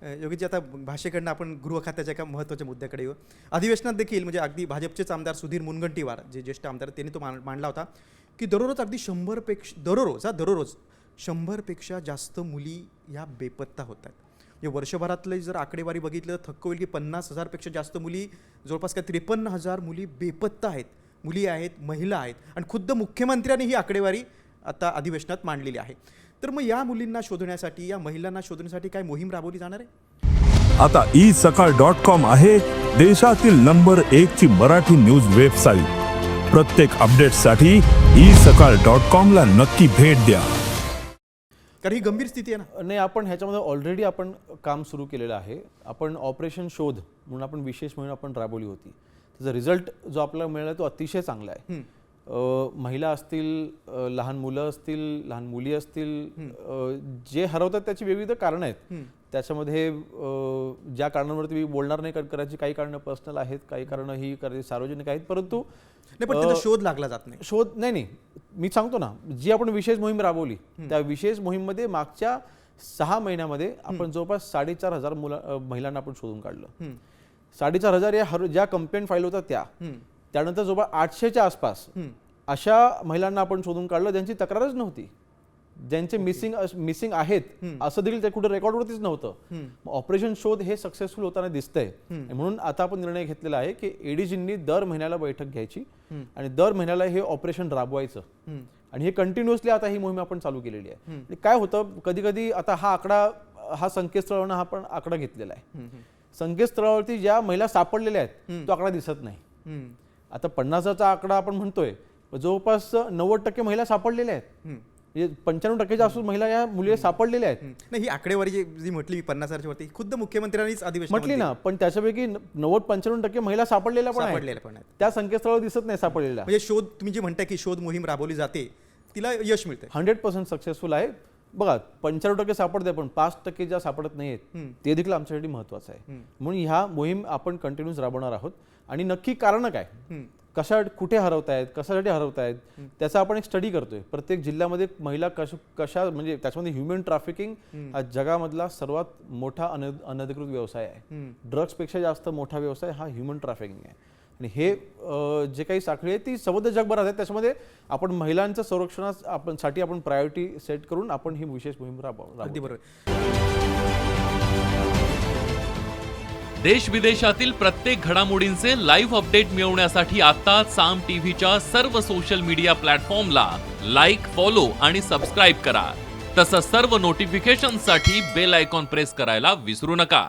योगीजी, आता भाषेकडनं आपण गृह खात्याच्या एका महत्त्वाच्या मुद्द्याकडे येऊ. अधिवेशनात देखील म्हणजे अगदी भाजपचेच आमदार सुधीर मुनगंटीवार, जे ज्येष्ठ आमदार, त्यांनी तो मांडला होता की दररोज अगदी 100पेक्षा जास्त मुली ह्या बेपत्ता होत आहेत. म्हणजे वर्षभरातले जर आकडेवारी बघितलं तर थक्क होईल की 50,000पेक्षा जास्त मुली, जवळपास काय 53,000 मुली बेपत्ता आहेत, मुली आहेत, महिला आहेत. आणि खुद्द मुख्यमंत्र्यांनी ही आकडेवारी आता अधिवेशनात मांडलेली आहे. तर मग या मुलींना शोधण्यासाठी, या महिलांना शोधण्यासाठी काय मोहीम राबवली जाणार आहे? आता isakal.com आहे देशातील नंबर 1 ची मराठी न्यूज वेबसाईट. प्रत्येक अपडेटसाठी isakal.com ला नक्की भेट द्या. कारण ही गंभीर स्थिती आहे ना. नाही, आपण ह्याच्यामध्ये ऑलरेडी आपण काम सुरू केलेलं आहे. आपण ऑपरेशन शोध म्हणून आपण विशेष मोहीम आपण राबवली होती. त्याचा रिझल्ट जो आपल्याला मिळाला तो अतिशय चांगला आहे. महिला असतील, लहान मुलं असतील, लहान मुली असतील, जे हरवतात त्याची विविध कारणं आहेत. त्याच्यामध्ये ज्या कारणांवरती मी बोलणार नाही, करायची काही कारणं पर्सनल आहेत, काही कारणं ही सार्वजनिक आहेत. परंतु नाही, पण त्याचा शोध लागला जात नाही. शोध नाही, मी सांगतो ना, जी आपण विशेष मोहीम राबवली त्या विशेष मोहीममध्ये मागच्या 6 महिन्यामध्ये आपण जवळपास 4,500 महिलांना आपण शोधून काढलं. 4,500 या ज्या कंप्लेंट फाईल होत्या त्यानंतर जवळपास 800च्या आसपास अशा महिलांना आपण शोधून काढलं ज्यांची तक्रारच नव्हती, ज्यांचे मिसिंग आहेत असं देखील ते कुठे रेकॉर्डवरतीच नव्हतं. ऑपरेशन शोध हे सक्सेसफुल होताना दिसतंय. म्हणून आता आपण निर्णय घेतलेला आहे की एडीजींनी दर महिन्याला बैठक घ्यायची आणि दर महिन्याला हे ऑपरेशन राबवायचं. आणि हे कंटिन्युअसली आता ही मोहीम आपण चालू केलेली आहे. काय होतं, कधी कधी आता हा आकडा, हा संकेतस्थळावरून हा आपण आकडा घेतलेला आहे. संकेतस्थळावरती ज्या महिला सापडलेल्या आहेत तो आकडा दिसत नाही. आता 50,000चा आकडा आपण म्हणतोय, जवळपास 90% महिला सापडलेल्या आहेत. 95%च्या आसपास महिला या मुली सापडलेल्या आहेत. नाही, ही आकडेवारी जी म्हटली 50,000च्या वरती, खुद्द मुख्यमंत्र्यांनीच अधिवेशन म्हटली ना, पण त्याच्यापैकी 90-95% महिला सापडलेल्या पण आहेत. त्या संकेतस्थळावर दिसत नाही सापडलेल्या. म्हणजे शोध, तुम्ही जी म्हणताय की शोध मोहीम राबवली जाते, तिला यश मिळते. 100% सक्सेसफुल आहे. बघा, 95% सापडते, पण 5% ज्या सापडत नाहीत ते देखील आमच्यासाठी महत्वाचं आहे. म्हणून ह्या मोहीम आपण कंटिन्यूस राबवणार आहोत. आणि नक्की कारण काय, कुठे हरवतायत, कशासाठी हरवतायत, त्याचा आपण एक स्टडी करतोय. प्रत्येक जिल्ह्यामध्ये महिला कशा, म्हणजे त्याच्यामध्ये ह्युमन ट्रॅफिकिंग हा जगामधला सर्वात मोठा अनधिकृत व्यवसाय आहे. ड्रग्सपेक्षा जास्त मोठा व्यवसाय हा ह्युमन ट्रॅफिकिंग आहे. आणि हे जे काही साखळी आहे ती समुद्र जगभरात आहे. त्याच्यामध्ये आपण महिलांच्या संरक्षणासाठी आपण प्रायोरिटी सेट करून आपण ही विशेष मोहीम राबवू. अगदी बरोबर. देश विदेशातील प्रत्येक घडामोडींचे लाईव्ह अपडेट मिळवण्यासाठी आता साम टीव्हीच्या सर्व सोशल मीडिया प्लॅटफॉर्मला लाईक, फॉलो आणि सबस्क्राईब करा. तसंच सर्व नोटिफिकेशनसाठी बेल आयकॉन प्रेस करायला विसरू नका.